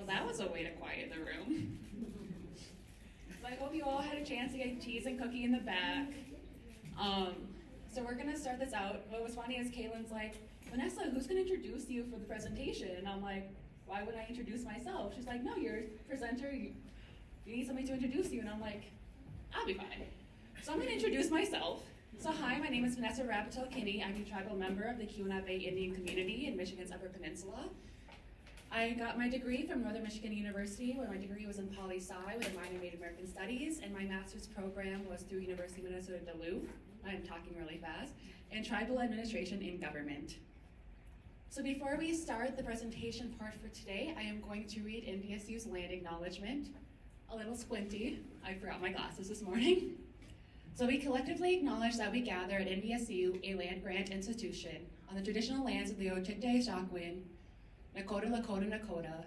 Well, that was a way to quiet the room. So I hope you all had a chance to get cheese and cookie in the back. So we're gonna start this out. What was funny is Kaylin's like, Vanessa, who's gonna introduce you for the presentation? And I'm like, why would I introduce myself? She's like, no, you're a presenter, you need somebody to introduce you. And I'm like, I'll be fine. So I'm gonna introduce myself. So hi, my name is Vanessa Rabitaille-Kinney. I'm a tribal member of the Keweenaw Bay Indian community in Michigan's Upper Peninsula. I got my degree from Northern Michigan University, where my degree was in poli-sci with a minor in Native American Studies, and my master's program was through University of Minnesota Duluth. I'm talking really fast, and Tribal Administration in Government. So before we start the presentation part for today, I am going to read NDSU's land acknowledgement. A little squinty, I forgot my glasses this morning. So we collectively acknowledge that we gather at NDSU, a land-grant institution, on the traditional lands of the Otipemisiwak, Nakota, Lakota, Nakota,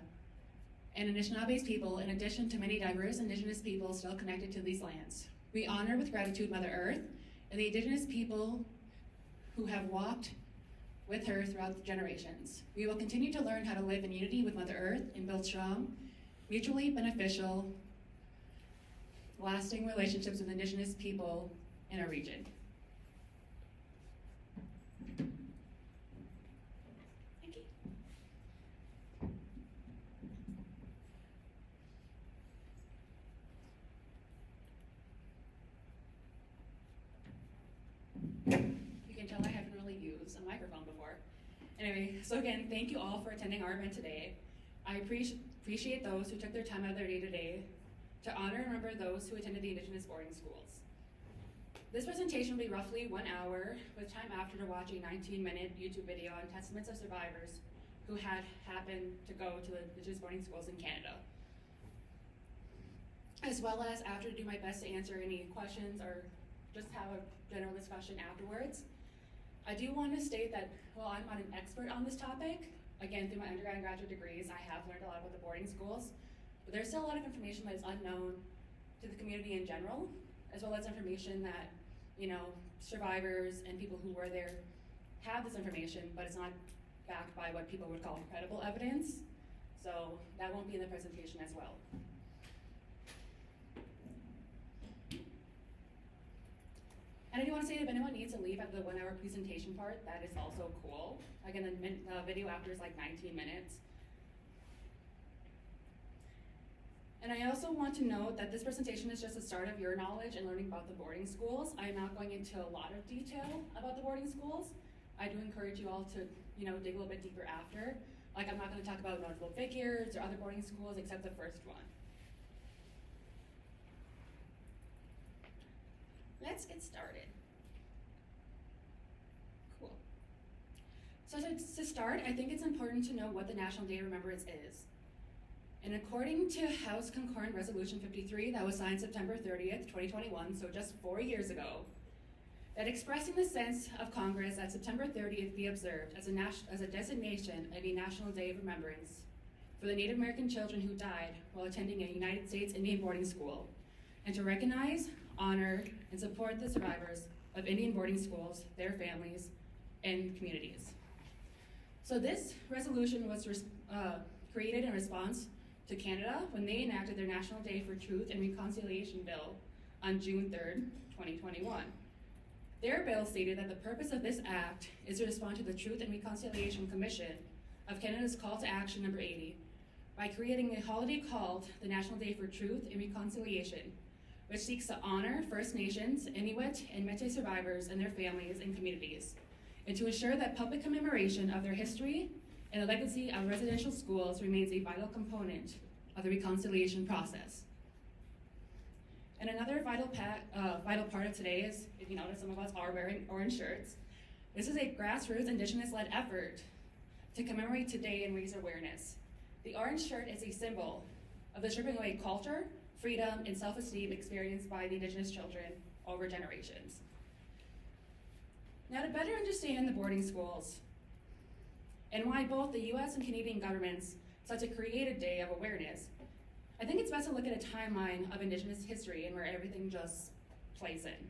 and Anishinaabem's people, in addition to many diverse Indigenous people still connected to these lands. We honor with gratitude Mother Earth and the Indigenous people who have walked with her throughout the generations. We will continue to learn how to live in unity with Mother Earth and build strong, mutually beneficial, lasting relationships with Indigenous people in our region. Thank you. You can tell I haven't really used a microphone before. Anyway, so again, thank you all for attending our event today. I appreciate those who took their time out of their day today to honor and remember those who attended the Indigenous boarding schools. This presentation will be roughly 1 hour, with time after to watch a 19-minute YouTube video on testaments of survivors who had happened to go to the Indigenous boarding schools in Canada. As well as after to do my best to answer any questions or just have a general discussion afterwards. I do want to state that while I'm not an expert on this topic, again, through my undergrad and graduate degrees, I have learned a lot about the boarding schools. But there's still a lot of information that is unknown to the community in general, as well as information that, survivors and people who were there have this information, but it's not backed by what people would call credible evidence. So that won't be in the presentation as well. And I do want to say, if anyone needs to leave at the 1 hour presentation part, that is also cool. Again, the video after is like 19 minutes. And I also want to note that this presentation is just the start of your knowledge and learning about the boarding schools. I am not going into a lot of detail about the boarding schools. I do encourage you all to, dig a little bit deeper after. Like, I'm not going to talk about notable figures or other boarding schools except the first one. Let's get started. Cool. So to start, I think it's important to know what the National Day of Remembrance is. And according to House Concurrent Resolution 53, that was signed September 30th, 2021, so just 4 years ago, that expressing the sense of Congress that September 30th be observed as a designation of a National Day of Remembrance for the Native American children who died while attending a United States Indian boarding school, and to recognize, honor, and support the survivors of Indian boarding schools, their families, and communities. So this resolution was created in response to Canada when they enacted their National Day for Truth and Reconciliation Bill on June 3rd, 2021. Their bill stated that the purpose of this act is to respond to the Truth and Reconciliation Commission of Canada's Call to Action number 80 by creating a holiday called the National Day for Truth and Reconciliation, which seeks to honor First Nations, Inuit, and Métis survivors and their families and communities, and to ensure that public commemoration of their history and the legacy of residential schools remains a vital component of the reconciliation process. And another vital part of today is, if you notice, some of us are wearing orange shirts. This is a grassroots Indigenous-led effort to commemorate today and raise awareness. The orange shirt is a symbol of the stripping away culture, freedom, and self-esteem experienced by the Indigenous children over generations. Now, to better understand the boarding schools, and why both the US and Canadian governments set to create a day of awareness, I think it's best to look at a timeline of Indigenous history and where everything just plays in.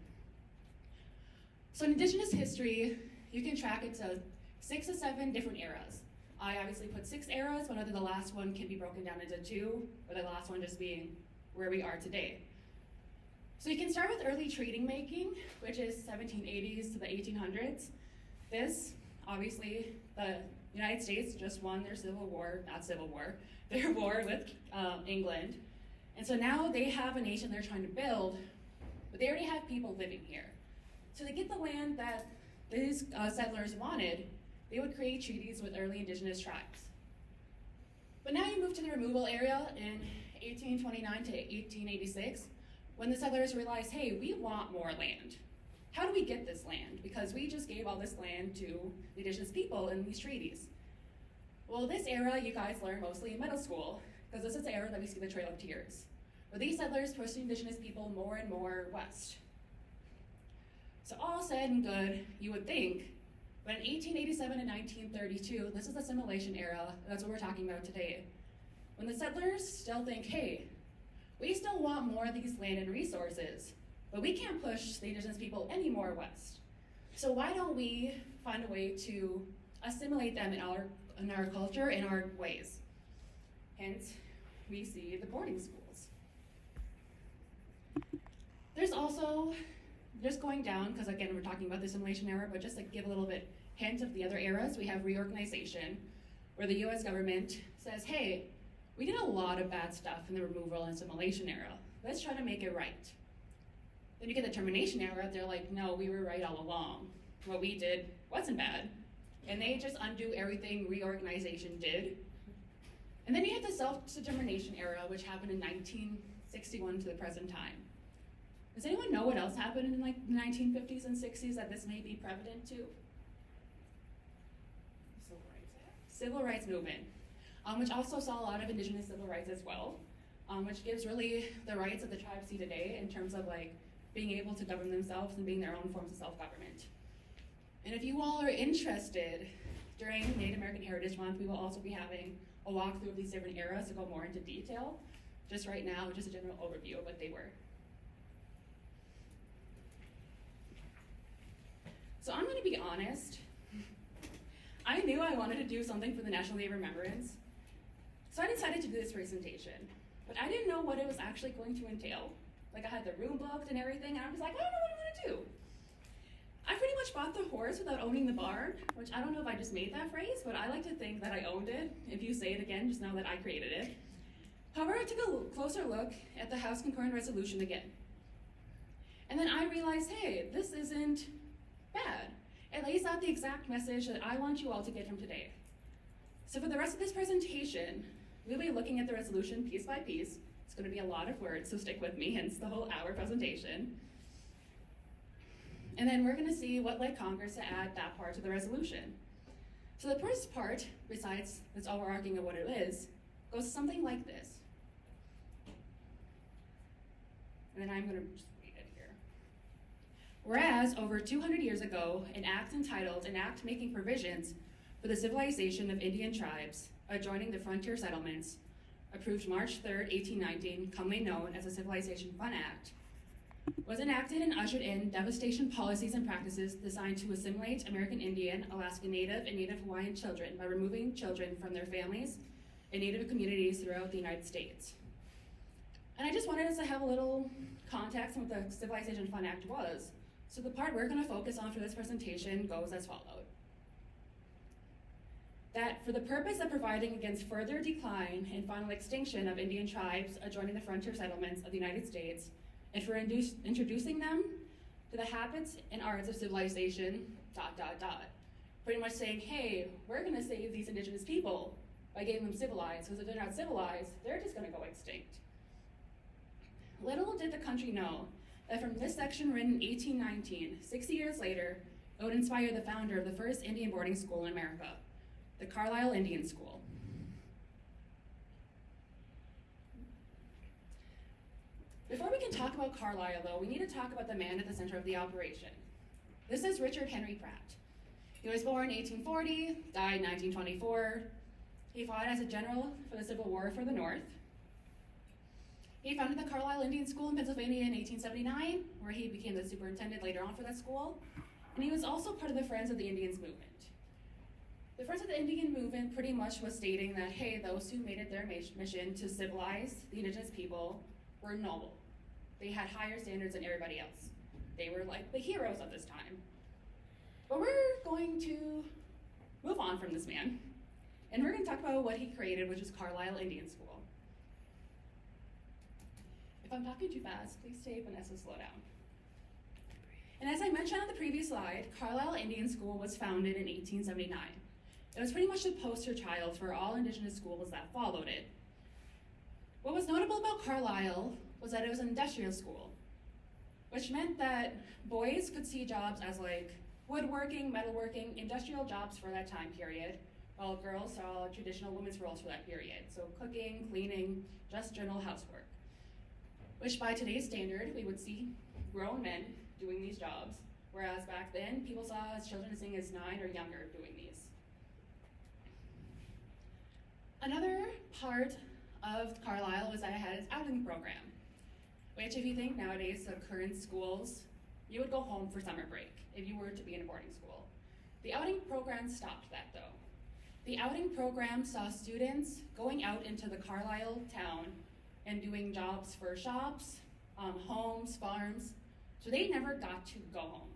So in Indigenous history, you can track it to 6 to 7 different eras. I obviously put 6 eras, but whether the last one can be broken down into 2, or the last one just being where we are today. So you can start with early treaty making, which is 1780s to the 1800s. This, obviously, the United States just won their their war with England. And so now they have a nation they're trying to build, but they already have people living here. So to get the land that these settlers wanted, they would create treaties with early indigenous tribes. But now you move to the removal area in 1829 to 1886, when the settlers realized, hey, we want more land. How do we get this land? Because we just gave all this land to the indigenous people in these treaties. Well, this era you guys learn mostly in middle school, because this is the era that we see the Trail of Tears, where these settlers pushed the indigenous people more and more west. So all said and good, you would think, but in 1887 and 1932, this is the assimilation era, that's what we're talking about today, when the settlers still think, hey, we still want more of these land and resources, but we can't push the indigenous people any more west. So why don't we find a way to assimilate them in our culture, in our ways? Hence, we see the boarding schools. There's also, just going down, because again, we're talking about the assimilation era, but just to give a little bit hint of the other eras, we have reorganization, where the US government says, hey, we did a lot of bad stuff in the removal and assimilation era. Let's try to make it right. Then you get the termination era, they're like, no, we were right all along. What we did wasn't bad. And they just undo everything reorganization did. And then you have the self-determination era, which happened in 1961 to the present time. Does anyone know what else happened in like the 1950s and 60s that this may be prevalent to? Civil rights movement, which also saw a lot of indigenous civil rights as well, which gives really the rights that the tribes see today in terms of like being able to govern themselves and being their own forms of self-government. And if you all are interested, during Native American Heritage Month, we will also be having a walkthrough of these different eras to go more into detail. Just right now, just a general overview of what they were. So I'm gonna be honest, I knew I wanted to do something for the National Day of Remembrance, so I decided to do this presentation. But I didn't know what it was actually going to entail. Like I had the room booked and everything, and I was like, I don't know what I'm gonna do. I pretty much bought the horse without owning the barn, which I don't know if I just made that phrase, but I like to think that I owned it. If you say it again, just know that I created it. However, I took a closer look at the House Concurrent Resolution again. And then I realized, hey, this isn't bad. It lays out the exact message that I want you all to get from today. So for the rest of this presentation, we'll be looking at the resolution piece by piece. It's gonna be a lot of words, so stick with me, hence the whole hour presentation. And then we're gonna see what led Congress to add that part to the resolution. So the first part, besides this overarching of what it is, goes something like this. And then I'm gonna just read it here. Whereas over 200 years ago, an act entitled, an act making provisions for the civilization of Indian tribes adjoining the frontier settlements, approved March 3rd, 1819, commonly known as the Civilization Fund Act, was enacted and ushered in devastation policies and practices designed to assimilate American Indian, Alaska Native, and Native Hawaiian children by removing children from their families and Native communities throughout the United States. And I just wanted us to have a little context on what the Civilization Fund Act was. So the part we're gonna focus on for this presentation goes as followed. That for the purpose of providing against further decline and final extinction of Indian tribes adjoining the frontier settlements of the United States, and for introducing them to the habits and arts of civilization, ... Pretty much saying, hey, we're gonna save these indigenous people by getting them civilized, because if they're not civilized, they're just gonna go extinct. Little did the country know that from this section written in 1819, 60 years later, it would inspire the founder of the first Indian boarding school in America, the Carlisle Indian School. Before we can talk about Carlisle, though, we need to talk about the man at the center of the operation. This is Richard Henry Pratt. He was born in 1840, died in 1924. He fought as a general for the Civil War for the North. He founded the Carlisle Indian School in Pennsylvania in 1879, where he became the superintendent later on for that school. And he was also part of the Friends of the Indians movement. The Friends of the Indian movement pretty much was stating that, hey, those who made it their mission to civilize the indigenous people were noble. They had higher standards than everybody else. They were like the heroes of this time. But we're going to move on from this man, and we're going to talk about what he created, which is Carlisle Indian School. If I'm talking too fast, please say, Vanessa, slow down. And as I mentioned on the previous slide, Carlisle Indian School was founded in 1879. It was pretty much the poster child for all indigenous schools that followed it. What was notable about Carlisle was that it was an industrial school, which meant that boys could see jobs as like woodworking, metalworking, industrial jobs for that time period, while girls saw traditional women's roles for that period, so cooking, cleaning, just general housework, which by today's standard, we would see grown men doing these jobs, whereas back then, people saw as children as young as 9 or younger doing these. Another part of Carlisle was that it had its outing program, which if you think nowadays of current schools, you would go home for summer break if you were to be in a boarding school. The outing program stopped that though. The outing program saw students going out into the Carlisle town and doing jobs for shops, homes, farms, so they never got to go home.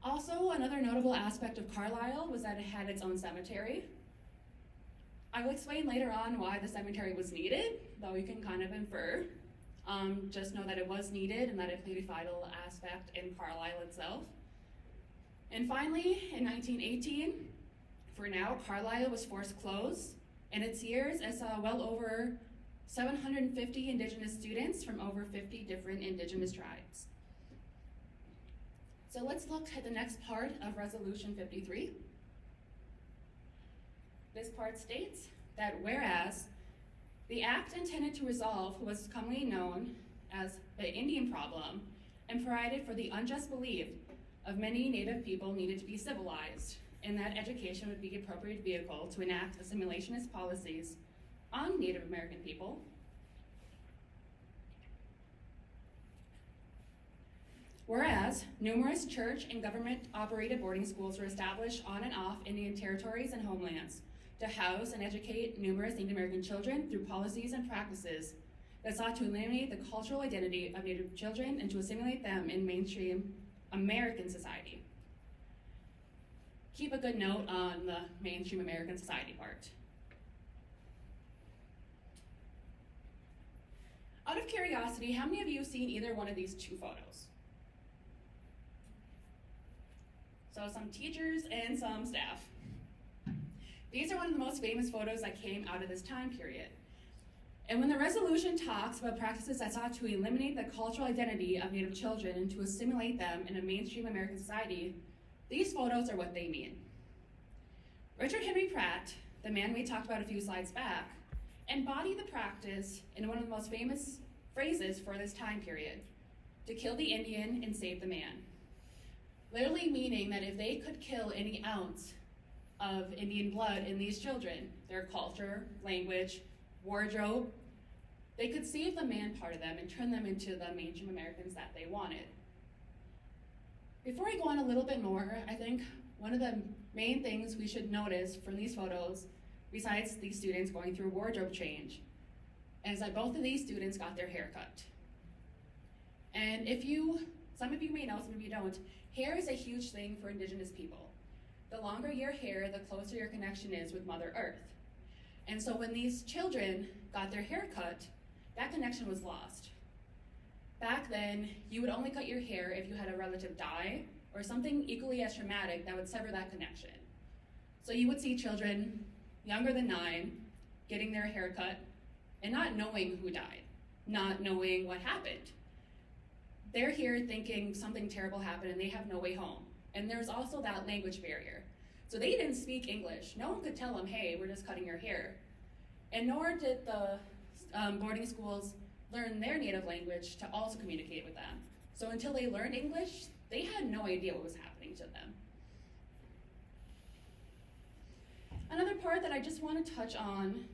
Also, another notable aspect of Carlisle was that it had its own cemetery. I will explain later on why the cemetery was needed, though you can kind of infer. Just know that it was needed and that it played a vital aspect in Carlisle itself. And finally, in 1918, for now, Carlisle was forced closed. In its years, it saw well over 750 Indigenous students from over 50 different Indigenous tribes. So let's look at the next part of Resolution 53. This part states that whereas the act intended to resolve what was commonly known as the Indian problem and provided for the unjust belief of many Native people needed to be civilized, and that education would be the appropriate vehicle to enact assimilationist policies on Native American people. Whereas numerous church and government-operated boarding schools were established on and off Indian territories and homelands to house and educate numerous Native American children through policies and practices that sought to eliminate the cultural identity of Native children and to assimilate them in mainstream American society. Keep a good note on the mainstream American society part. Out of curiosity, how many of you have seen either one of these two photos? So some teachers and some staff. These are one of the most famous photos that came out of this time period. And when the resolution talks about practices that sought to eliminate the cultural identity of Native children and to assimilate them in a mainstream American society, these photos are what they mean. Richard Henry Pratt, the man we talked about a few slides back, embodied the practice in one of the most famous phrases for this time period, to kill the Indian and save the man. Literally meaning that if they could kill any ounce of Indian blood in these children, their culture, language, wardrobe, they could save the man part of them and turn them into the mainstream Americans that they wanted. Before I go on a little bit more, I think one of the main things we should notice from these photos, besides these students going through a wardrobe change, is that both of these students got their hair cut. And some of you may know, some of you don't, hair is a huge thing for Indigenous people. The longer your hair, the closer your connection is with Mother Earth. And so when these children got their hair cut, that connection was lost. Back then, you would only cut your hair if you had a relative die or something equally as traumatic that would sever that connection. So you would see children younger than 9 getting their hair cut and not knowing who died, not knowing what happened. They're here thinking something terrible happened and they have no way home. And there's also that language barrier. So they didn't speak English. No one could tell them, hey, we're just cutting your hair. And nor did the boarding schools learn their native language to also communicate with them. So until they learned English, they had no idea what was happening to them. Another part that I just want to touch on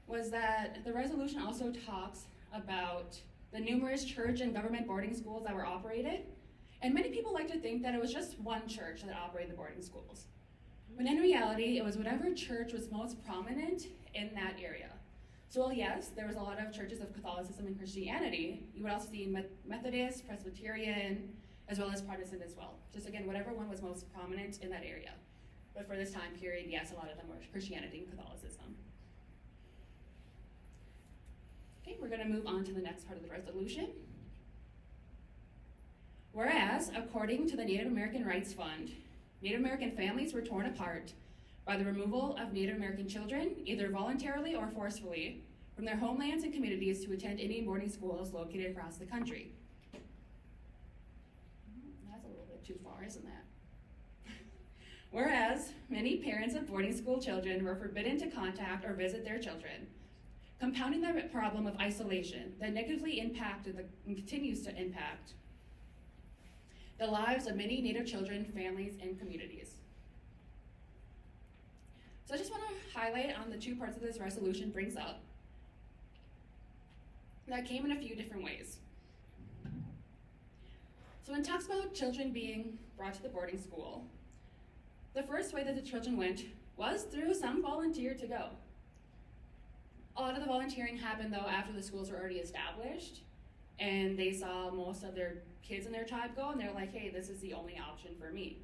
was that the resolution also talks about the numerous church and government boarding schools that were operated, And many people like to think that it was just one church that operated the boarding schools. When in reality, it was whatever church was most prominent in that area. So while yes, there was a lot of churches of Catholicism and Christianity, you would also see Methodist, Presbyterian, as well as Protestant as well. Just again, whatever one was most prominent in that area. But for this time period, yes, a lot of them were Christianity and Catholicism. Okay, we're gonna move on to the next part of the resolution. Whereas, according to the Native American Rights Fund, Native American families were torn apart by the removal of Native American children, either voluntarily or forcefully, from their homelands and communities to attend Indian boarding schools located across the country. That's a little bit too far, isn't that? Whereas, many parents of boarding school children were forbidden to contact or visit their children, compounding the problem of isolation that negatively impacted and continues to impact the lives of many Native children, families, and communities. So I just want to highlight on the two parts of this resolution brings up that came in a few different ways. So when it talks about children being brought to the boarding school, the first way that the children went was through some volunteer to go. A lot of the volunteering happened though after the schools were already established and they saw most of their kids in their tribe go and they're like, hey, this is the only option for me.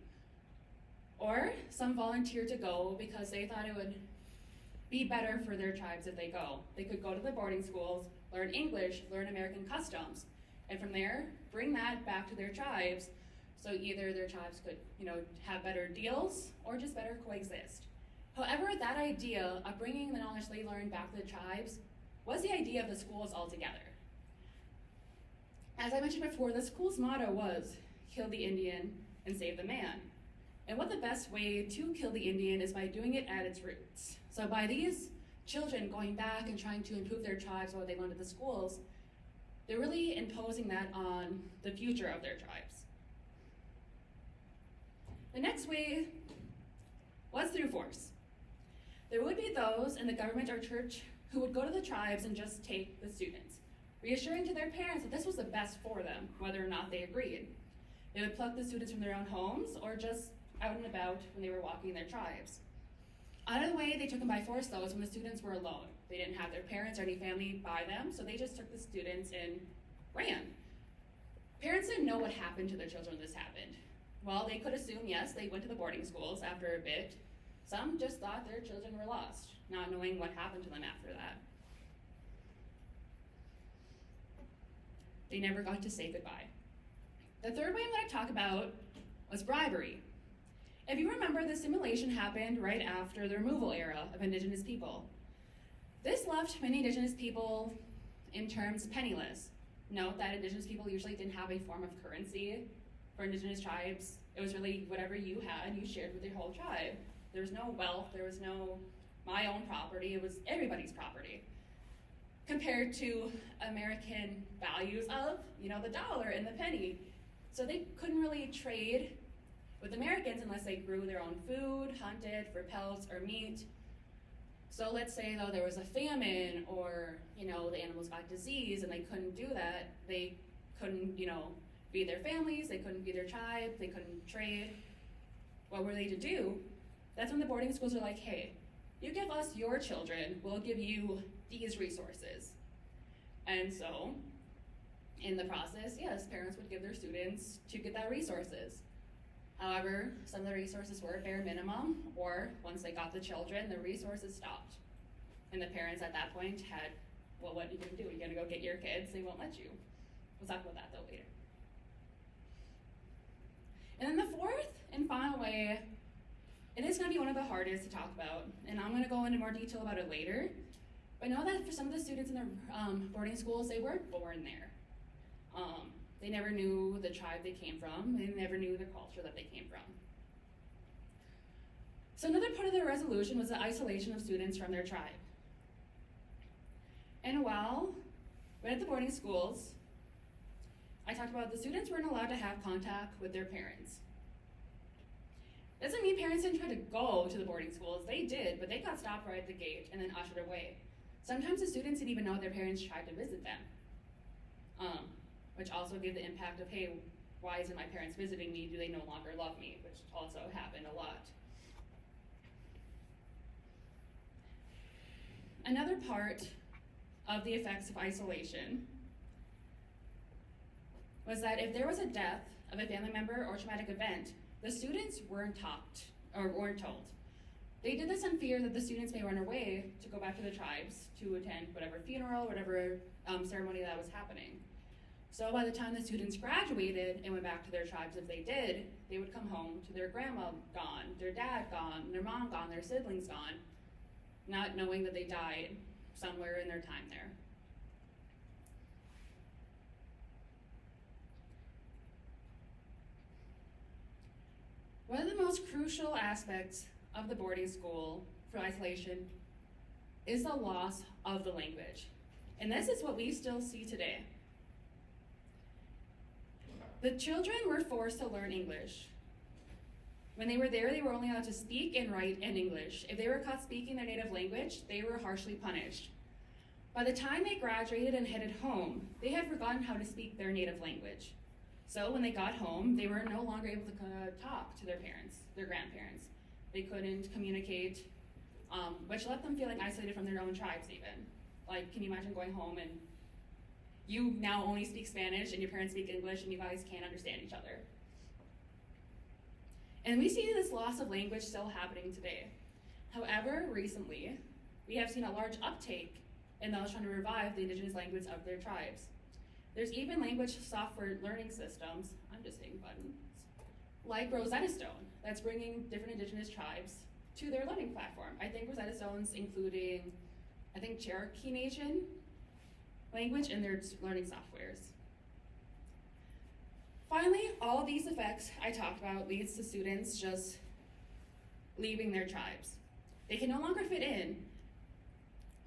Or some volunteered to go because they thought it would be better for their tribes if they go. They could go to the boarding schools, learn English, learn American customs, and from there, bring that back to their tribes so either their tribes could, have better deals or just better coexist. However, that idea of bringing the knowledge they learned back to the tribes was the idea of the schools altogether. As I mentioned before, the school's motto was, kill the Indian and save the man. And what the best way to kill the Indian is by doing it at its roots. So by these children going back and trying to improve their tribes while they learned at the schools, they're really imposing that on the future of their tribes. The next way was through force. There would be those in the government or church who would go to the tribes and just take the students, reassuring to their parents that this was the best for them, whether or not they agreed. They would pluck the students from their own homes or just out and about when they were walking their tribes. Out of the way they took them by force though is when the students were alone. They didn't have their parents or any family by them, so they just took the students and ran. Parents didn't know what happened to their children when this happened. Well, they could assume, yes, they went to the boarding schools after a bit. Some just thought their children were lost, not knowing what happened to them after that. They never got to say goodbye. The third way I'm going to talk about was bribery. If you remember, the simulation happened right after the removal era of Indigenous people. This left many Indigenous people in terms penniless. Note that Indigenous people usually didn't have a form of currency. For Indigenous tribes, it was really whatever you had, you shared with your whole tribe. There was no wealth, there was no my own property, it was everybody's property. Compared to American values of, the dollar and the penny. So they couldn't really trade with Americans unless they grew their own food, hunted for pelts or meat. So let's say though there was a famine or, the animals got disease and they couldn't do that, they couldn't, feed their families, they couldn't feed their tribe, they couldn't trade. What were they to do? That's when the boarding schools are like, hey, you give us your children, we'll give you these resources. And so, in the process, yes, parents would give their students to get that resources. However, some of the resources were bare minimum, or once they got the children, the resources stopped. And the parents at that point had, well, what are you gonna do? You're gonna go get your kids, they won't let you. We'll talk about that though later. And then the fourth and final way, it is gonna be one of the hardest to talk about, and I'm gonna go into more detail about it later. But know that for some of the students in the boarding schools, they weren't born there. They never knew the tribe they came from. They never knew the culture that they came from. So another part of the resolution was the isolation of students from their tribe. And while right at the boarding schools, I talked about the students weren't allowed to have contact with their parents. Doesn't mean parents didn't try to go to the boarding schools. They did, but they got stopped right at the gate and then ushered away. Sometimes the students didn't even know their parents tried to visit them, which also gave the impact of, hey, why isn't my parents visiting me? Do they no longer love me? Which also happened a lot. Another part of the effects of isolation was that if there was a death of a family member or traumatic event, the students weren't taught or weren't told. They did this in fear that the students may run away to go back to the tribes to attend whatever funeral, whatever ceremony that was happening. So by the time the students graduated and went back to their tribes, if they did, they would come home to their grandma gone, their dad gone, their mom gone, their siblings gone, not knowing that they died somewhere in their time there. One of the most crucial aspects of the boarding school for isolation is the loss of the language. And this is what we still see today. The children were forced to learn English. When they were there, they were only allowed to speak and write in English. If they were caught speaking their native language, they were harshly punished. By the time they graduated and headed home, they had forgotten how to speak their native language. So when they got home, they were no longer able to talk to their parents, their grandparents. They couldn't communicate, which left them feeling isolated from their own tribes even. Like, can you imagine going home and you now only speak Spanish and your parents speak English and you guys can't understand each other? And we see this loss of language still happening today. However, recently, we have seen a large uptake in those trying to revive the indigenous language of their tribes. There's even language software learning systems, I'm just hitting buttons, like Rosetta Stone, that's bringing different indigenous tribes to their learning platform. I think Rosetta Stone's including, Cherokee Nation language in their learning softwares. Finally, all these effects I talked about leads to students just leaving their tribes. They can no longer fit in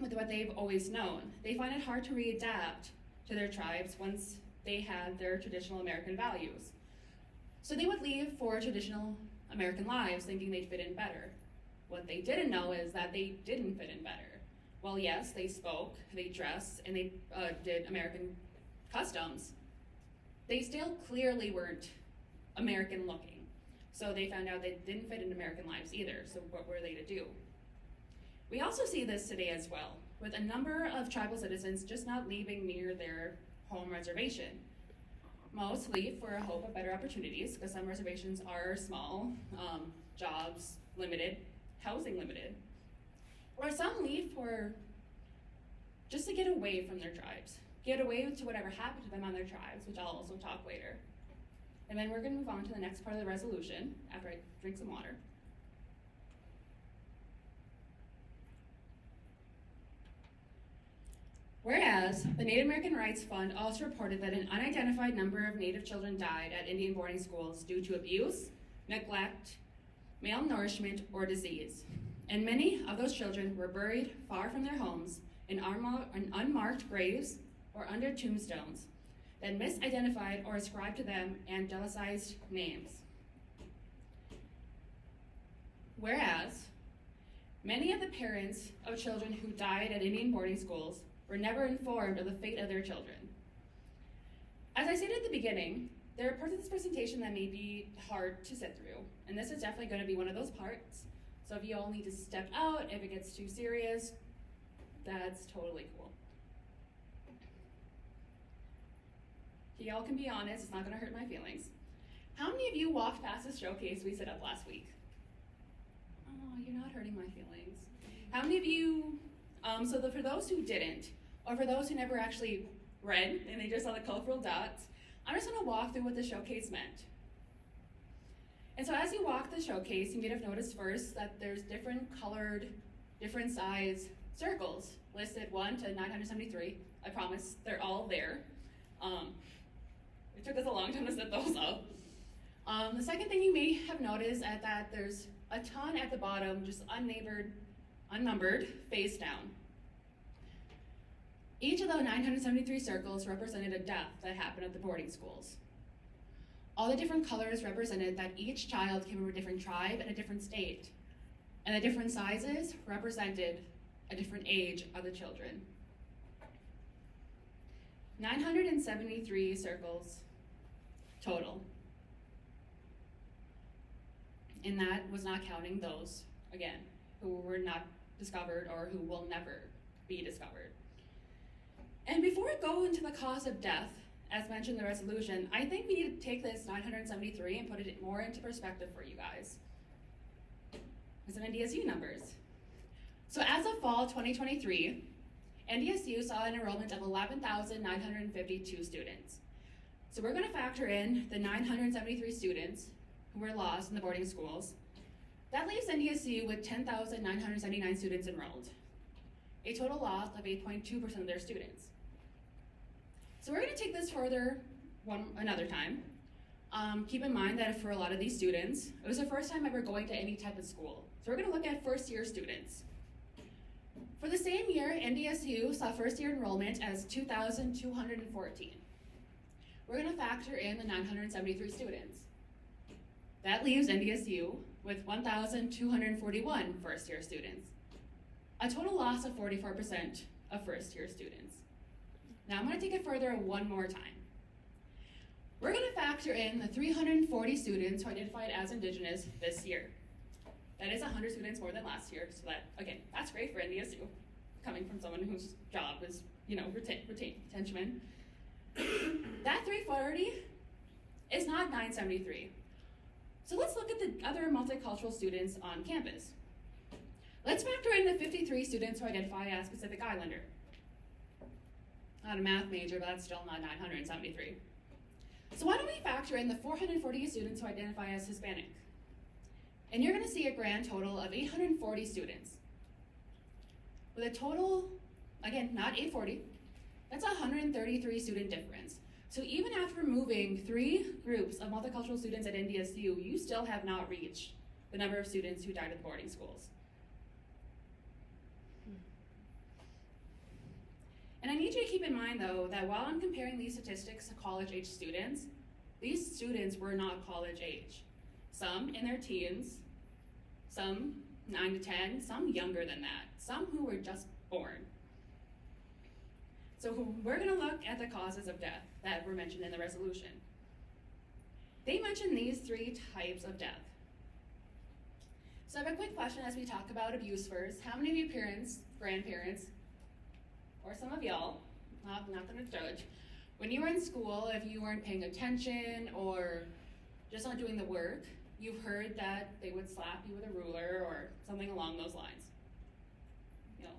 with what they've always known. They find it hard to readapt to their tribes once they had their traditional American values. So they would leave for traditional American lives thinking they'd fit in better. What they didn't know is that they didn't fit in better. Well, yes, they spoke, they dressed, and they did American customs. They still clearly weren't American looking. So they found out they didn't fit in American lives either, so what were they to do? We also see this today as well, with a number of tribal citizens just not leaving near their home reservation. Most leave for a hope of better opportunities, because some reservations are small, jobs limited, housing limited. Or some leave for just to get away from their tribes, get away to whatever happened to them on their tribes, which I'll also talk later. And then we're going to move on to the next part of the resolution after I drink some water. Whereas, the Native American Rights Fund also reported that an unidentified number of Native children died at Indian boarding schools due to abuse, neglect, malnourishment, or disease. And many of those children were buried far from their homes in unmarked graves or under tombstones, then misidentified or ascribed to them angelicized names. Whereas, many of the parents of children who died at Indian boarding schools were never informed of the fate of their children. As I stated at the beginning, there are parts of this presentation that may be hard to sit through, and this is definitely going to be one of those parts. So if you all need to step out, if it gets too serious, that's totally cool. Y'all can be honest, it's not going to hurt my feelings. How many of you walked past the showcase we set up last week? Oh, you're not hurting my feelings. How many of you, for those who didn't, or for those who never actually read and they just saw the colorful dots, I'm just going to walk through what the showcase meant. And so as you walk the showcase, you may have noticed first that there's different colored, different size circles listed 1 to 973. I promise they're all there. It took us a long time to set those up. The second thing you may have noticed is that there's a ton at the bottom, just unnumbered, face down. Each of the 973 circles represented a death that happened at the boarding schools. All the different colors represented that each child came from a different tribe and a different state, and the different sizes represented a different age of the children. 973 circles total. And that was not counting those, again, who were not discovered or who will never be discovered. And before we go into the cause of death, as mentioned in the resolution, I think we need to take this 973 and put it more into perspective for you guys. With some NDSU numbers. So as of fall 2023, NDSU saw an enrollment of 11,952 students. So we're going to factor in the 973 students who were lost in the boarding schools. That leaves NDSU with 10,979 students enrolled, a total loss of 8.2% of their students. So we're going to take this further another time. Keep in mind that for a lot of these students, it was the first time ever going to any type of school. So we're going to look at first-year students. For the same year, NDSU saw first-year enrollment as 2,214. We're going to factor in the 973 students. That leaves NDSU with 1,241 first-year students, a total loss of 44% of first-year students. Now I'm going to take it further one more time. We're going to factor in the 340 students who identified as Indigenous this year. That is 100 students more than last year, so that, again, that's great for NDSU, coming from someone whose job is, retention. That 340 is not 973. So let's look at the other multicultural students on campus. Let's factor in the 53 students who identify as Pacific Islander. Not a math major, but that's still not 973. So why don't we factor in the 440 students who identify as Hispanic? And you're going to see a grand total of 840 students. With a total, again, not 840, that's a 133 student difference. So even after removing 3 groups of multicultural students at NDSU, you still have not reached the number of students who died at the boarding schools. And I need you to keep in mind, though, that while I'm comparing these statistics to college-age students, these students were not college-age. Some in their teens, some 9 to 10, some younger than that, some who were just born. So we're going to look at the causes of death that were mentioned in the resolution. They mentioned these 3 types of death. So I have a quick question as we talk about abuse first. How many of you parents, grandparents, or some of y'all, I'm not going to judge, when you were in school, if you weren't paying attention or just not doing the work, you've heard that they would slap you with a ruler or something along those lines? You know.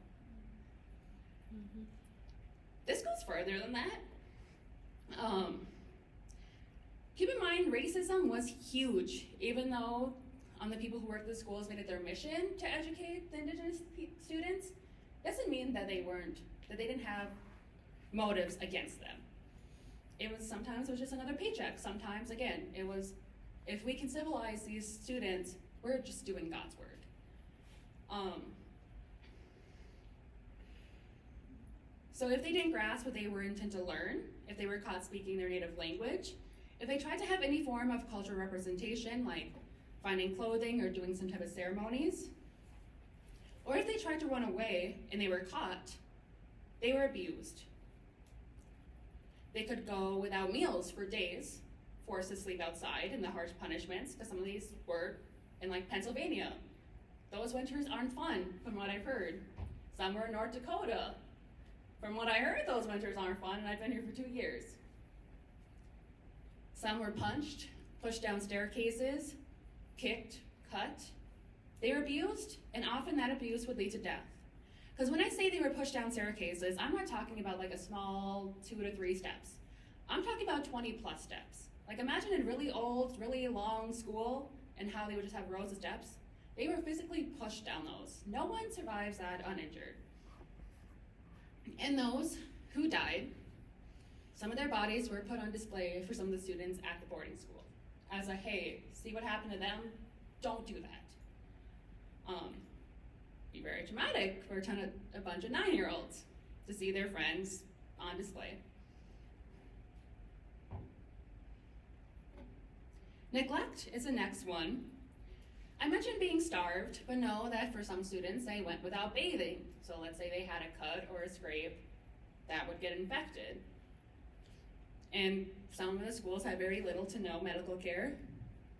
Mm-hmm. This goes further than that. Keep in mind, racism was huge, even though the people who worked at the schools made it their mission to educate the Indigenous students. Doesn't mean that they didn't have motives against them. Sometimes it was just another paycheck. Sometimes, again, it was, if we can civilize these students, we're just doing God's word. So if they didn't grasp what they were intended to learn, if they were caught speaking their native language, if they tried to have any form of cultural representation, like finding clothing or doing some type of ceremonies, or if they tried to run away and they were caught, they were abused. They could go without meals for days, forced to sleep outside in the harsh punishments, because some of these were in like Pennsylvania. Those winters aren't fun, from what I've heard. Some were in North Dakota. From what I heard, those winters aren't fun, and I've been here for 2 years. Some were punched, pushed down staircases, kicked, cut. They were abused, and often that abuse would lead to death. Because when I say they were pushed down staircases, I'm not talking about like a small 2 to 3 steps. I'm talking about 20 plus steps. Like imagine a really old, really long school and how they would just have rows of steps. They were physically pushed down those. No one survives that uninjured. And those who died, some of their bodies were put on display for some of the students at the boarding school. As a, hey, see what happened to them? Don't do that. Be very traumatic for a bunch of 9-year-olds to see their friends on display. Neglect is the next one. I mentioned being starved, but know that for some students, they went without bathing. So let's say they had a cut or a scrape, that would get infected. and some of the schools had very little to no medical care.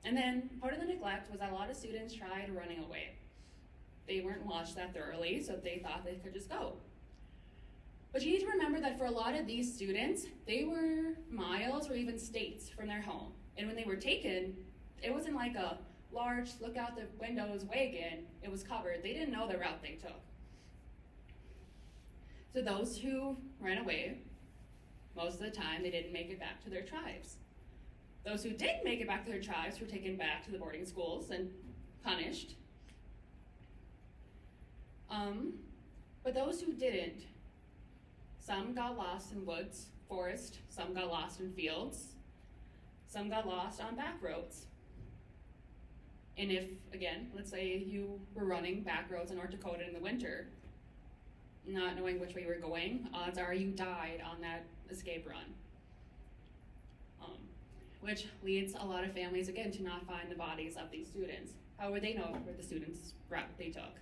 And then part of the neglect was that a lot of students tried running away. They weren't watched that thoroughly, so they thought they could just go. But you need to remember that for a lot of these students, they were miles or even states from their home. And when they were taken, it wasn't like a large look out the windows wagon. It was covered. They didn't know the route they took. So those who ran away, most of the time, they didn't make it back to their tribes. Those who did make it back to their tribes were taken back to the boarding schools and punished. But those who didn't, some got lost in woods, forest, some got lost in fields, some got lost on back roads. And if, again, let's say you were running back roads in North Dakota in the winter, not knowing which way you were going, odds are you died on that escape run. Which leads a lot of families, again, to not find the bodies of these students. How would they know where the students' route they took?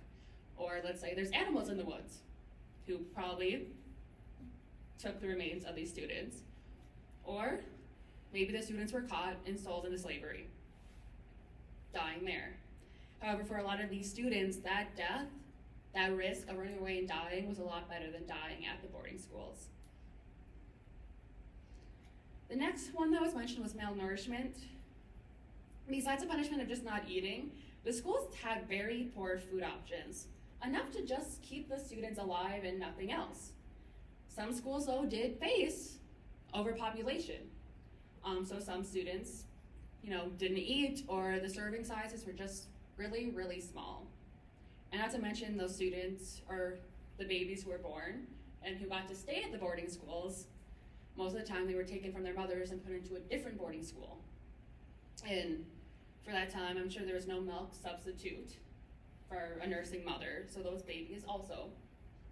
Or let's say there's animals in the woods who probably took the remains of these students. Or maybe the students were caught and sold into slavery, dying there. However, for a lot of these students, that death, that risk of running away and dying was a lot better than dying at the boarding schools. The next one that was mentioned was malnourishment. Besides the punishment of just not eating, the schools had very poor food options, enough to just keep the students alive and nothing else. Some schools, though, did face overpopulation. So some students, didn't eat, or the serving sizes were just really, really small. And not to mention those students, or the babies who were born and who got to stay at the boarding schools, most of the time they were taken from their mothers and put into a different boarding school. And for that time, I'm sure there was no milk substitute for a nursing mother, so those babies also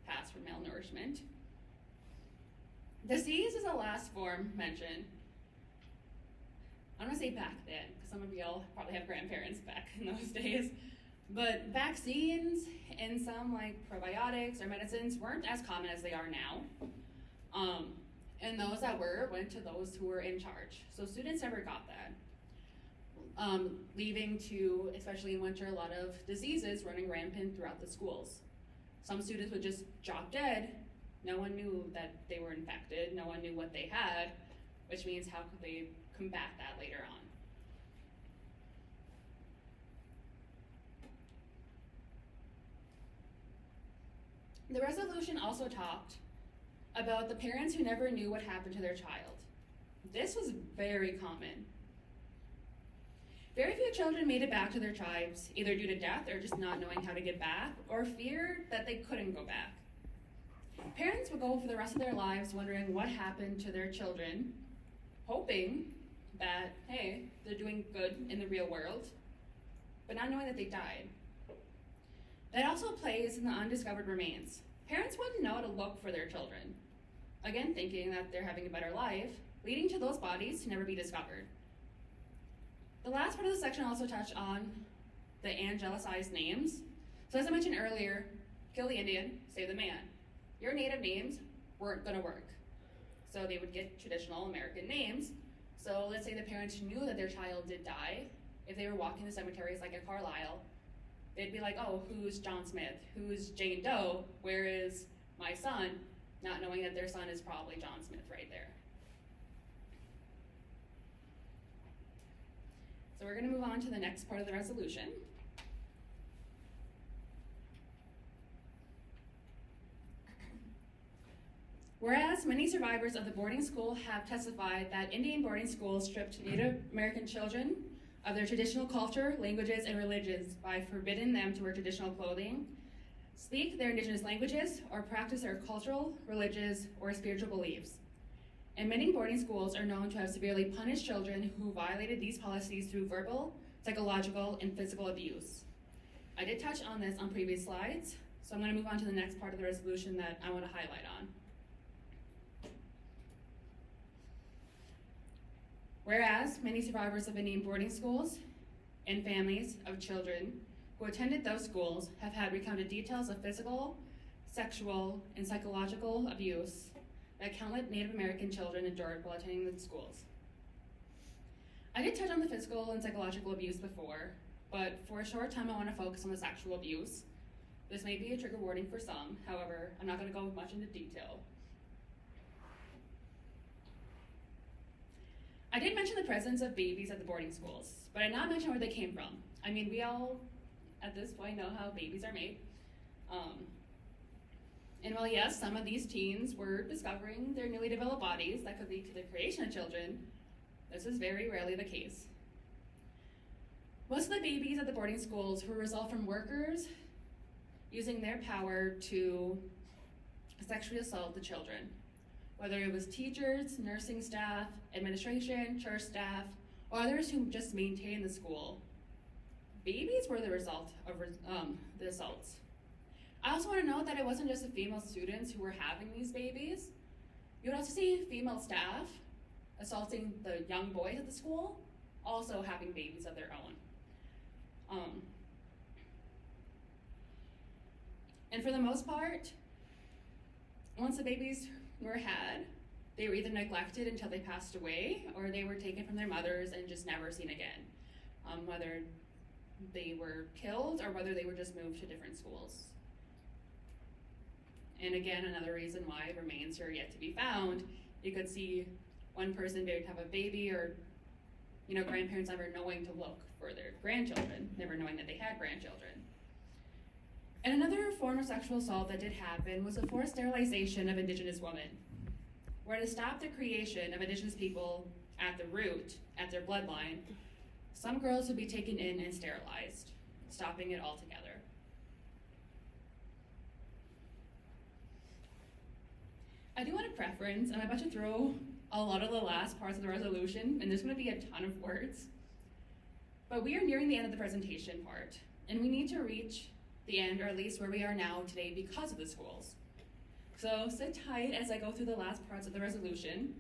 passed for malnourishment. Disease is the last form mentioned. I'm gonna say back then, because some of y'all probably have grandparents back in those days, but vaccines and some like probiotics or medicines weren't as common as they are now. And those that went to those who were in charge. So students never got that. Leading to, especially in winter, a lot of diseases running rampant throughout the schools. Some students would just drop dead. No one knew that they were infected. No one knew what they had, which means how could they combat that later on? The resolution also talked about the parents who never knew what happened to their child. This was very common. Very few children made it back to their tribes, either due to death or just not knowing how to get back, or fear that they couldn't go back. Parents would go for the rest of their lives wondering what happened to their children, hoping that, hey, they're doing good in the real world, but not knowing that they died. That also plays in the undiscovered remains. Parents wouldn't know how to look for their children, again thinking that they're having a better life, leading to those bodies to never be discovered. The last part of the section also touched on the angelicized names. So as I mentioned earlier, kill the Indian, save the man. Your native names weren't gonna work. So they would get traditional American names. So let's say the parents knew that their child did die. If they were walking the cemeteries like at Carlisle, they'd be like, oh, who's John Smith? Who's Jane Doe? Where is my son? Not knowing that their son is probably John Smith right there. So we're gonna move on to the next part of the resolution. Whereas many survivors of the boarding school have testified that Indian boarding schools stripped Native American children of their traditional culture, languages, and religions by forbidding them to wear traditional clothing, speak their indigenous languages, or practice their cultural, religious, or spiritual beliefs. And many boarding schools are known to have severely punished children who violated these policies through verbal, psychological, and physical abuse. I did touch on this on previous slides, so I'm going to move on to the next part of the resolution that I want to highlight on. Whereas many survivors of Indian boarding schools and families of children who attended those schools have had recounted details of physical, sexual, and psychological abuse that countless Native American children endured while attending the schools. I did touch on the physical and psychological abuse before, but for a short time I want to focus on the sexual abuse. This may be a trigger warning for some, however, I'm not going to go much into detail. I did mention the presence of babies at the boarding schools, but I did not mention where they came from. I mean, we all, at this point, know how babies are made. And while yes, some of these teens were discovering their newly developed bodies that could lead to the creation of children, this is very rarely the case. Most of the babies at the boarding schools were a result from workers using their power to sexually assault the children. Whether it was teachers, nursing staff, administration, church staff, or others who just maintained the school, babies were the result of the assaults. I also want to note that it wasn't just the female students who were having these babies. You would also see female staff assaulting the young boys at the school, also having babies of their own. And for the most part, once the babies were had, they were either neglected until they passed away, or they were taken from their mothers and just never seen again. Whether they were killed or whether they were just moved to different schools. And again, another reason why remains are yet to be found. You could see one person maybe have a baby, or grandparents never knowing to look for their grandchildren, never knowing that they had grandchildren. And another form of sexual assault that did happen was the forced sterilization of Indigenous women, where to stop the creation of Indigenous people at the root, at their bloodline, some girls would be taken in and sterilized, stopping it altogether. I do want to preference, I'm about to throw a lot of the last parts of the resolution, and there's going to be a ton of words. But we are nearing the end of the presentation part, and we need to reach the end, or at least where we are now today, because of the schools. So sit tight as I go through the last parts of the resolution,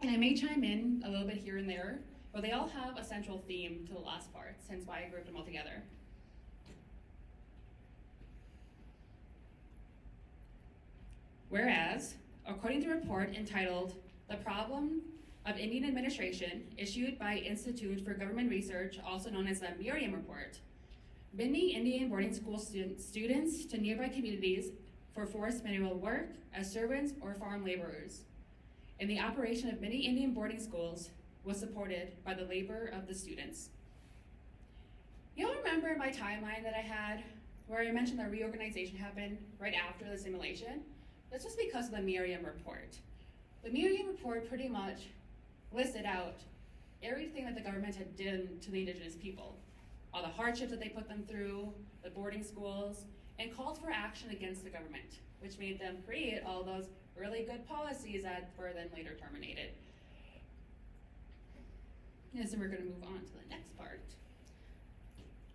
and I may chime in a little bit here and there, but they all have a central theme to the last parts, hence why I grouped them all together. Whereas, according to a report entitled "The Problem of Indian Administration," issued by Institute for Government Research, also known as the Merriam Report, many Indian boarding school students to nearby communities for forced manual work as servants or farm laborers. And the operation of many Indian boarding schools was supported by the labor of the students. You'll remember my timeline that I had where I mentioned that reorganization happened right after the simulation? That's just because of the Merriam Report. The Merriam Report pretty much listed out everything that the government had done to the Indigenous people, all the hardships that they put them through, the boarding schools, and called for action against the government, which made them create all those really good policies that were then later terminated. And so we're going to move on to the next part.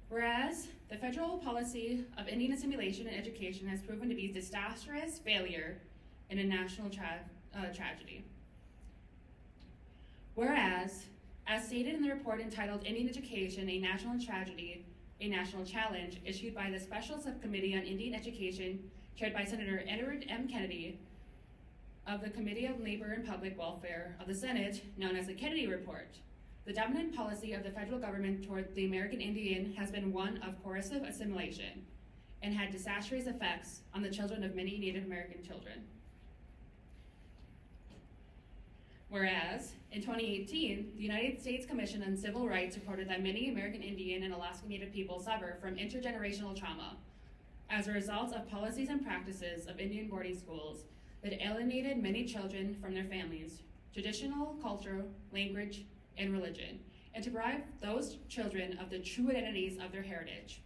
Whereas the federal policy of Indian assimilation and education has proven to be a disastrous failure and a national tragedy. Whereas, as stated in the report entitled "Indian Education, a National Tragedy, a National Challenge," issued by the Special Subcommittee on Indian Education, chaired by Senator Edward M. Kennedy of the Committee on Labor and Public Welfare of the Senate, known as the Kennedy Report, the dominant policy of the federal government toward the American Indian has been one of coercive assimilation and had disastrous effects on the children of many Native American children. Whereas, in 2018, the United States Commission on Civil Rights reported that many American Indian and Alaska Native people suffer from intergenerational trauma as a result of policies and practices of Indian boarding schools that alienated many children from their families, traditional culture, language, and religion, and to deprive those children of the true identities of their heritage.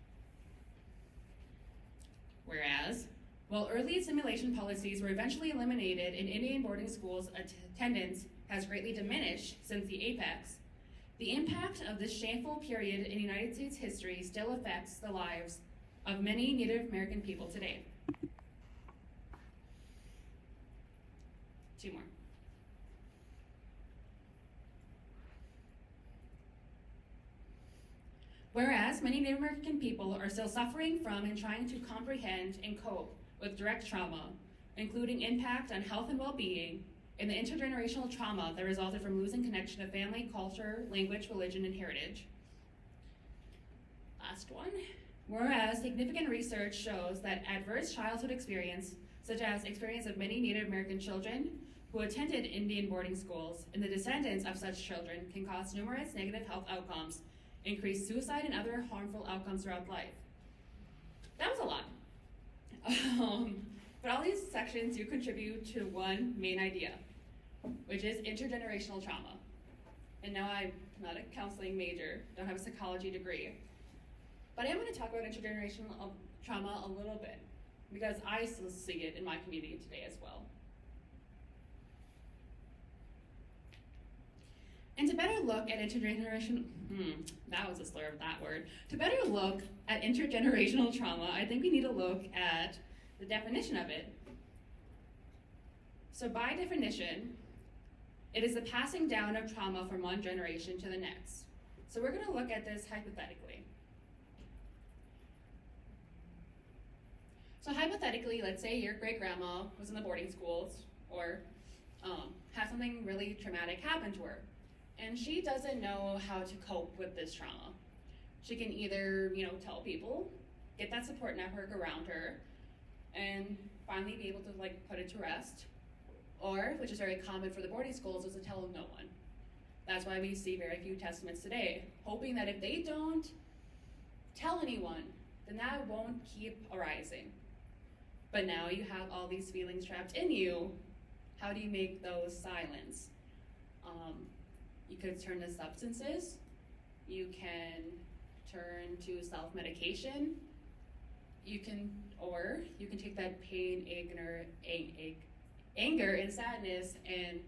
Whereas, while early assimilation policies were eventually eliminated in Indian boarding schools, attendance has greatly diminished since the apex, the impact of this shameful period in United States history still affects the lives of many Native American people today. Two more. Whereas many Native American people are still suffering from and trying to comprehend and cope with direct trauma, including impact on health and well-being, and the intergenerational trauma that resulted from losing connection to family, culture, language, religion, and heritage. Last one. Whereas significant research shows that adverse childhood experience, such as experience of many Native American children who attended Indian boarding schools and the descendants of such children, can cause numerous negative health outcomes, increase suicide and other harmful outcomes throughout life. That was a lot. But all these sections do contribute to one main idea, which is intergenerational trauma. And now I'm not a counseling major, don't have a psychology degree, but I am going to talk about intergenerational trauma a little bit, because I still see it in my community today as well. And to better look at intergenerational, that was a slur of that word. To better look at intergenerational trauma, I think we need to look at the definition of it. So by definition, it is the passing down of trauma from one generation to the next. So we're going to look at this hypothetically. So hypothetically, let's say your great-grandma was in the boarding schools or had something really traumatic happen to her, and she doesn't know how to cope with this trauma. She can either, tell people, get that support network around her, and finally be able to put it to rest, or, which is very common for the boarding schools, is to tell no one. That's why we see very few testaments today, hoping that if they don't tell anyone, then that won't keep arising. But now you have all these feelings trapped in you. How do you make those silence? You could turn to substances. You can turn to self-medication. You can take that pain, anger, and sadness and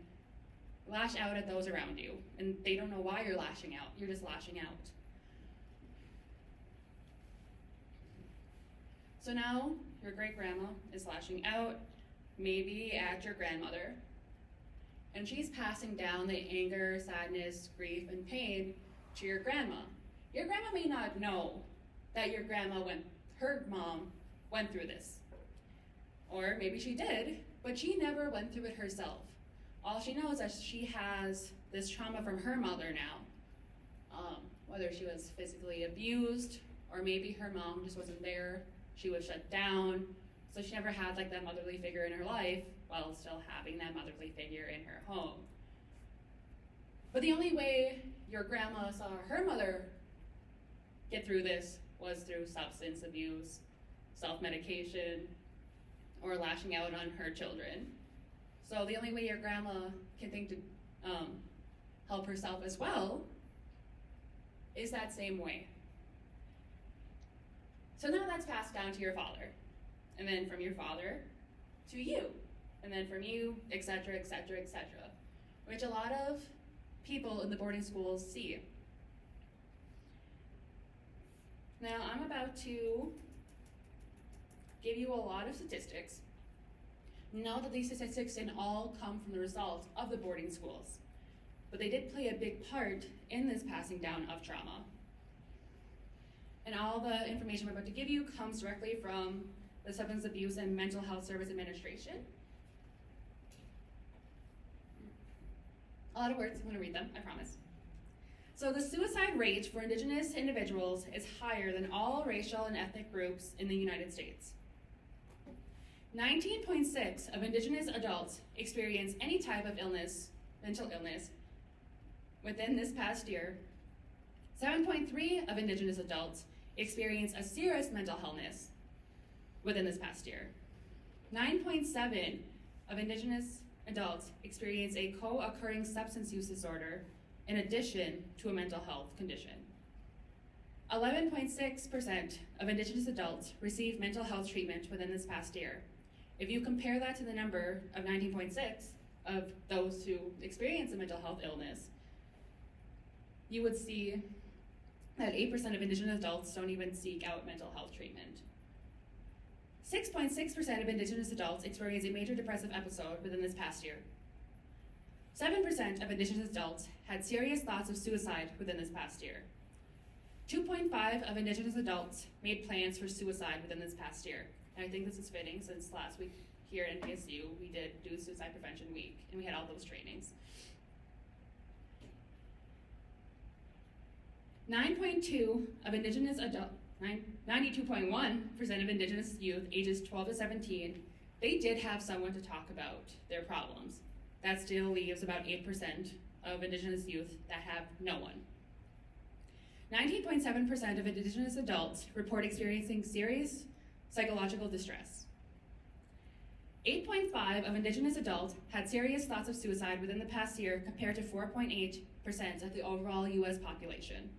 lash out at those around you. And they don't know why you're lashing out. You're just lashing out. So now your great-grandma is lashing out, maybe at your grandmother, and she's passing down the anger, sadness, grief, and pain to your grandma. Your grandma may not know that her mom went through this. Or maybe she did, but she never went through it herself. All she knows is that she has this trauma from her mother now. Whether she was physically abused, or maybe her mom just wasn't there, she was shut down, so she never had that motherly figure in her life while still having that motherly figure in her home. But the only way your grandma saw her mother get through this was through substance abuse, self-medication, or lashing out on her children. So the only way your grandma can think to help herself as well is that same way. So now that's passed down to your father, and then from your father to you, and then from you, etc., etc., etc., which a lot of people in the boarding schools see. Now I'm about to give you a lot of statistics. Know that these statistics didn't all come from the result of the boarding schools, but they did play a big part in this passing down of trauma. And all the information I'm about to give you comes directly from the Substance Abuse and Mental Health Service Administration. A lot of words, I'm gonna read them, I promise. So the suicide rate for Indigenous individuals is higher than all racial and ethnic groups in the United States. 19.6% of Indigenous adults experience any type of illness, mental illness, within this past year. 7.3% of Indigenous adults experience a serious mental illness within this past year. 9.7% of Indigenous adults experience a co-occurring substance use disorder in addition to a mental health condition. 11.6% of Indigenous adults receive mental health treatment within this past year. If you compare that to the number of 19.6% of those who experience a mental health illness, you would see that 8% of Indigenous adults don't even seek out mental health treatment. 6.6% of Indigenous adults experience a major depressive episode within this past year. 7% of Indigenous adults had serious thoughts of suicide within this past year. 2.5% of Indigenous adults made plans for suicide within this past year. And I think this is fitting since last week here at NDSU, we did do Suicide Prevention Week, and we had all those trainings. 92.1% of Indigenous youth ages 12 to 17, they did have someone to talk about their problems. That still leaves about 8% of Indigenous youth that have no one. 19.7% of Indigenous adults report experiencing serious psychological distress. 8.5% of Indigenous adults had serious thoughts of suicide within the past year, compared to 4.8% of the overall US population.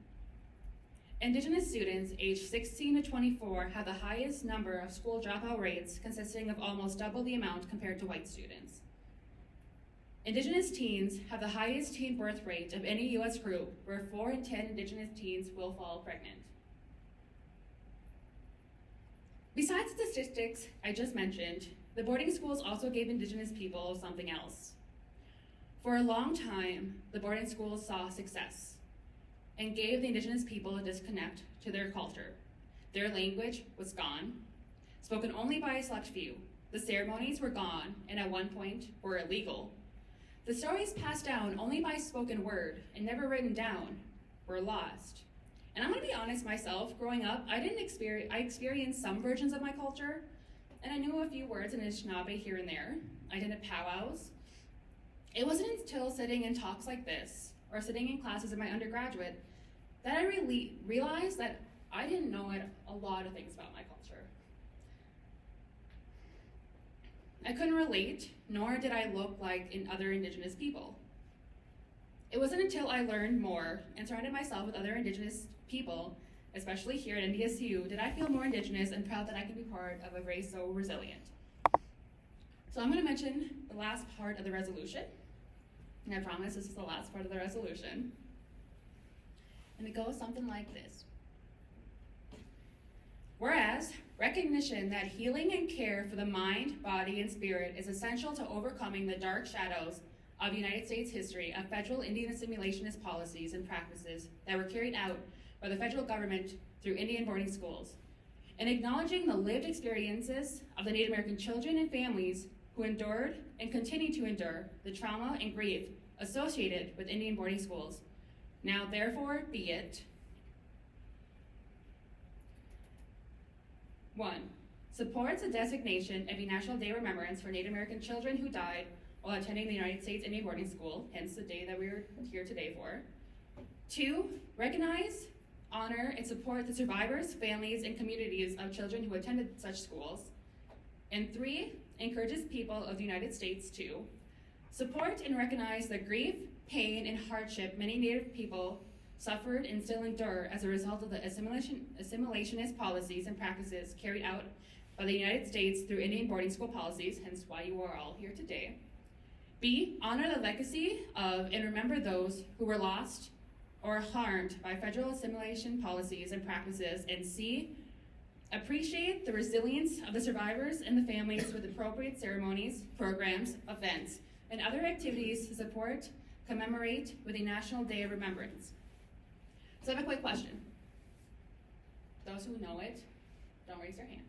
Indigenous students aged 16 to 24 have the highest number of school dropout rates, consisting of almost double the amount compared to white students. Indigenous teens have the highest teen birth rate of any US group, where 4 in 10 Indigenous teens will fall pregnant. Besides the statistics I just mentioned, the boarding schools also gave Indigenous people something else. For a long time, the boarding schools saw success and gave the Indigenous people a disconnect to their culture. Their language was gone, spoken only by a select few. The ceremonies were gone, and at one point were illegal. The stories passed down only by spoken word and never written down were lost. And I'm gonna be honest myself, growing up, I experienced some versions of my culture, and I knew a few words in Anishinaabe here and there. I did powwows. It wasn't until sitting in talks like this, or sitting in classes in my undergraduate, that I really realized that I didn't know a lot of things about my culture. I couldn't relate, nor did I look like in other Indigenous people. It wasn't until I learned more and surrounded myself with other Indigenous people, especially here at NDSU, did I feel more Indigenous and proud that I can be part of a race so resilient. So I'm gonna mention the last part of the resolution. And I promise this is the last part of the resolution. And it goes something like this. Whereas, recognition that healing and care for the mind, body, and spirit is essential to overcoming the dark shadows of United States history of federal Indian assimilationist policies and practices that were carried out by the federal government through Indian boarding schools, and acknowledging the lived experiences of the Native American children and families who endured and continue to endure the trauma and grief associated with Indian boarding schools. Now therefore be it. 1. Supports the designation of a National Day of Remembrance for Native American children who died while attending the United States Indian boarding school, hence the day that we're here today for. 2. Recognize, honor, and support the survivors, families, and communities of children who attended such schools. And 3. Encourages people of the United States to support and recognize the grief, pain, and hardship many Native people suffered and still endure as a result of the assimilationist policies and practices carried out by the United States through Indian boarding school policies, hence why you are all here today. B, honor the legacy of and remember those who were lost or harmed by federal assimilation policies and practices. And C, appreciate the resilience of the survivors and the families with appropriate ceremonies, programs, events, and other activities to support, commemorate with a National Day of Remembrance. So I have a quick question. Those who know it, don't raise your hand.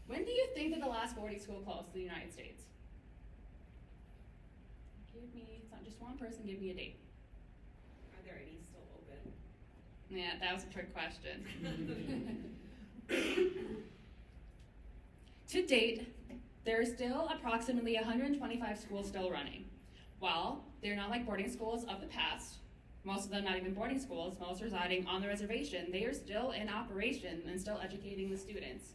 When do you think that the last boarding school closed in the United States? Give me, it's not just one person, give me a date. Are there any still open? Yeah, that was a trick question. To date, there are still approximately 125 schools still running. While they're not like boarding schools of the past, most of them not even boarding schools, most residing on the reservation, they are still in operation and still educating the students.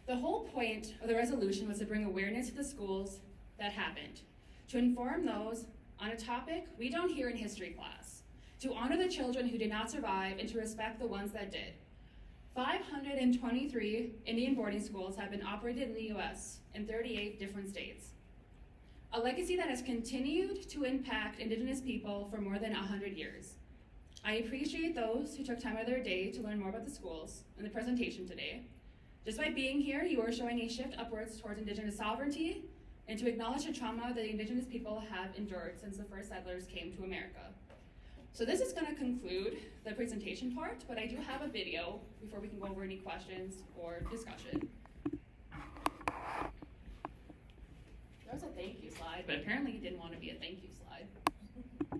The whole point of the resolution was to bring awareness to the schools that happened, to inform those on a topic we don't hear in history class, to honor the children who did not survive and to respect the ones that did. 523 Indian boarding schools have been operated in the US in 38 different states. A legacy that has continued to impact Indigenous people for more than 100 years. I appreciate those who took time out of their day to learn more about the schools and the presentation today. Just by being here, you are showing a shift upwards towards Indigenous sovereignty and to acknowledge the trauma that the Indigenous people have endured since the first settlers came to America. So this is going to conclude the presentation part, but I do have a video before we can go over any questions or discussion. That was a thank you slide, but apparently it didn't want to be a thank you slide.